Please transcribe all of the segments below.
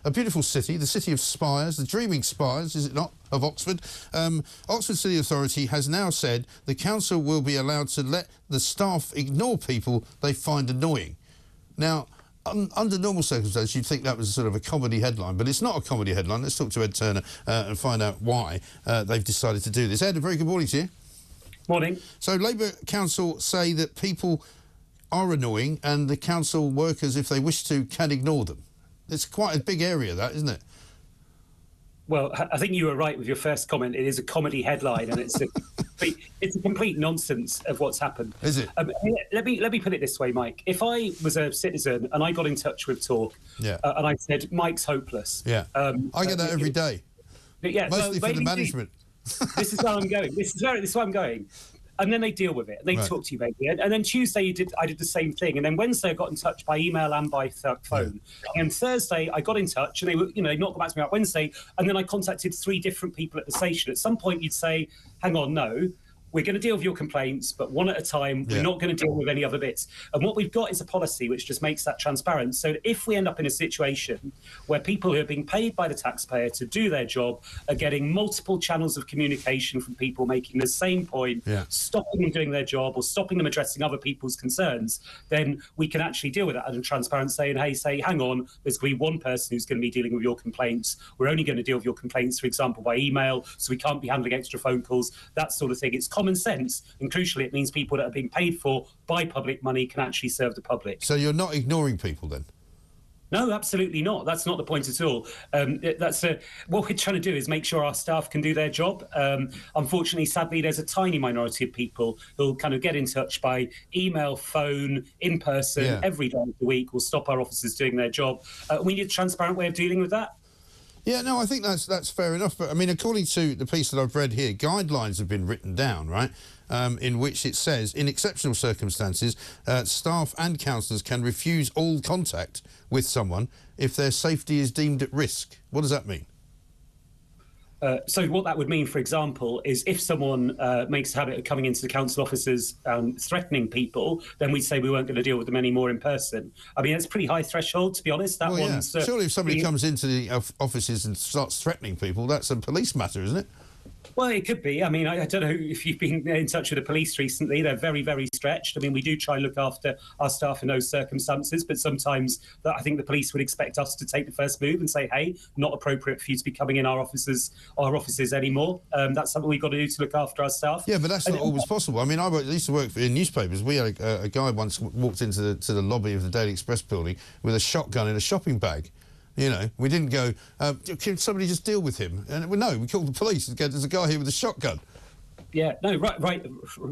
a beautiful city, the city of Spires, the dreaming Spires, is it not, of Oxford. Oxford City Authority has now said the council will be allowed to let the staff ignore people they find annoying. Now, under normal circumstances, you'd think that was sort of a comedy headline, but it's not a comedy headline. Let's talk to Ed Turner and find out why they've decided to do this. Ed, a very good morning to you. Morning. So Labour Council say that people are annoying and the council workers, if they wish to, can ignore them. It's quite a big area, that, isn't it? Well, I think you were right with your first comment. It is a comedy headline, and it's a complete nonsense of what's happened. Is it? Let me put it this way, Mike. If I was a citizen and I got in touch with Talk, and I said Mike's hopeless, I get that every day. Mostly for the management. This is where I'm going. This is where I'm going. And then they deal with it. And they talk to you, maybe. And then Tuesday, I did the same thing. And then Wednesday, I got in touch by email and by phone. And Thursday, I got in touch, and they not got back to me about Wednesday. And then I contacted 3 different people at the station. At some point, you'd say, "Hang on, no. We're going to deal with your complaints, but one at a time. We're not going to deal with any other bits." And what we've got is a policy which just makes that transparent. So if we end up in a situation where people who are being paid by the taxpayer to do their job are getting multiple channels of communication from people making the same point, stopping them doing their job or stopping them addressing other people's concerns, then we can actually deal with that and transparent, saying, hey, hang on, there's going to be one person who's going to be dealing with your complaints. We're only going to deal with your complaints, for example, by email, so we can't be handling extra phone calls, that sort of thing. It's common sense, and crucially, it means people that are being paid for by public money can actually serve the public. So you're not ignoring people then? No, absolutely not. That's not the point at all. What we're trying to do is make sure our staff can do their job. Unfortunately, sadly, there's a tiny minority of people who'll kind of get in touch by email, phone, in person, every day of the week, will stop our officers doing their job. We need a transparent way of dealing with that. Yeah, no, I think that's fair enough. But, I mean, according to the piece that I've read here, guidelines have been written down, right, in which it says, in exceptional circumstances, staff and councillors can refuse all contact with someone if their safety is deemed at risk. What does that mean? So what that would mean, for example, is if someone makes a habit of coming into the council offices threatening people, then we'd say we weren't going to deal with them anymore in person. I mean, it's a pretty high threshold, to be honest. Surely if somebody comes into the offices and starts threatening people, that's a police matter, isn't it? Well, it could be. I mean, I don't know if you've been in touch with the police recently. They're very, very stretched. I mean, we do try and look after our staff in those circumstances, but sometimes I think the police would expect us to take the first move and say, hey, not appropriate for you to be coming in our offices anymore. That's something we've got to do to look after our staff. Yeah, but that's not always possible. I mean, I used to work in newspapers. We had a guy once walked into the lobby of the Daily Express building with a shotgun in a shopping bag. You know, we didn't go, can somebody just deal with him? And no, we called the police and said, there's a guy here with a shotgun. Yeah, no,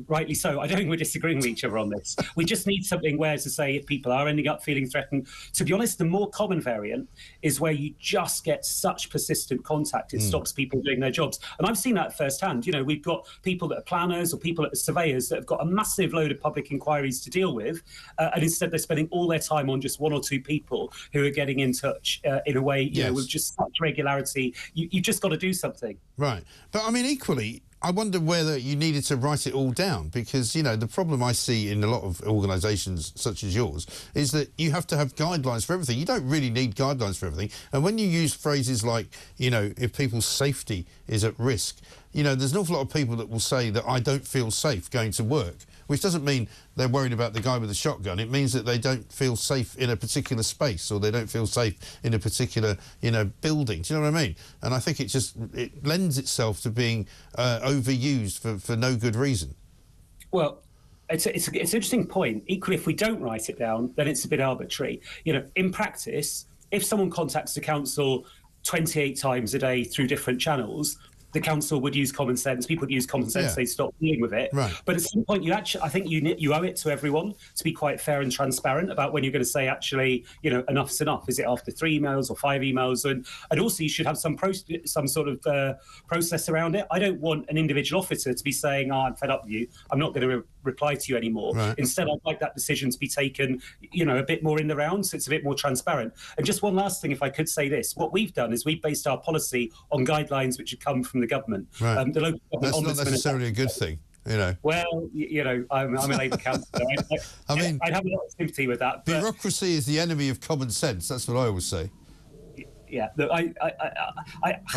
rightly so. I don't think we're disagreeing with each other on this. We just need something where to say if people are ending up feeling threatened. To be honest, the more common variant is where you just get such persistent contact, it stops people doing their jobs. And I've seen that firsthand. You know, we've got people that are planners or people that are surveyors that have got a massive load of public inquiries to deal with, and instead they're spending all their time on just 1 or 2 people who are getting in touch in a way, you know, with just such regularity. You've just got to do something. Right. But I mean, equally, I wonder whether you needed to write it all down because, you know, the problem I see in a lot of organisations such as yours is that you have to have guidelines for everything. You don't really need guidelines for everything. And when you use phrases like, you know, if people's safety is at risk, you know, there's an awful lot of people that will say that I don't feel safe going to work, which doesn't mean they're worried about the guy with the shotgun. It means that they don't feel safe in a particular space or they don't feel safe in a particular, you know, building. Do you know what I mean? And I think it lends itself to being overused for no good reason. Well, it's an interesting point. Equally, if we don't write it down, then it's a bit arbitrary. You know, in practice, if someone contacts the council 28 times a day through different channels, the council would use common sense. People would use common sense. They'd stop dealing with it. Right. But at some point, I think you owe it to everyone to be quite fair and transparent about when you're going to say, actually, you know, enough's enough. Is it after 3 emails or 5 emails? And also, you should have some sort of process around it. I don't want an individual officer to be saying, "Oh, I'm fed up with you. I'm not going to reply to you anymore." Right. Instead, I'd like that decision to be taken, you know, a bit more in the round, so it's a bit more transparent. And just one last thing, if I could say this, what we've done is we've based our policy on guidelines which have come from the government. Right. The local That's not necessarily a good thing, you know. Well, you know, I'm a Labour councillor. I mean, I'd have a lot of sympathy with that. Bureaucracy is the enemy of common sense. That's what I always say. yeah. Look, I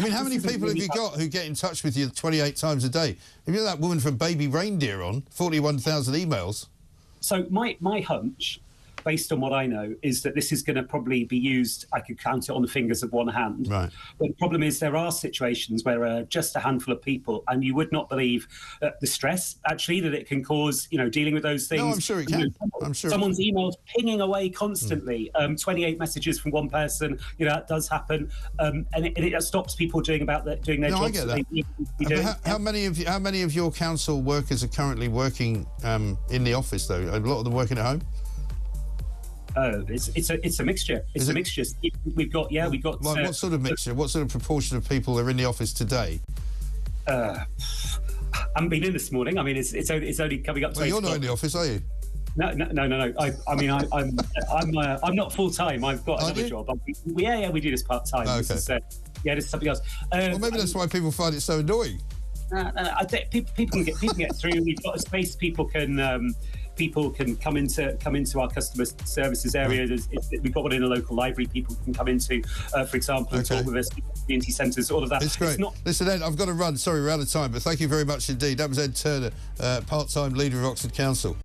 mean, how many people have you got who get in touch with you 28 times a day? If you're that woman from Baby Reindeer on 41,000 emails. So my hunch, based on what I know, is that this is going to probably be used, I could count it on the fingers of one hand. Right. But the problem is there are situations where just a handful of people, and you would not believe the stress, actually, that it can cause, dealing with those things. No, I'm sure it can. I'm sure someone's emails pinging away constantly, 28 messages from one person, that does happen. And it stops people doing their jobs. I get that. How many of your council workers are currently working in the office, though? A lot of them working at home? Oh, it's a mixture. It's a mixture. We've got. What sort of mixture? What sort of proportion of people are in the office today? I haven't been in this morning. I mean, it's only coming up to. Well, you're not in the office, are you? No. I'm not full time. I've got another job. We do this part time. Okay. This is something else. Well, maybe that's why people find it so annoying. No, I think people can get through. We've got a space. People can come into our customer services area. We've got one in a local library. People can come into, for example, and talk with us, community centres, all of that. It's great. Listen, Ed, I've got to run. Sorry, we're out of time, but thank you very much indeed. That was Ed Turner, part-time leader of Oxford Council.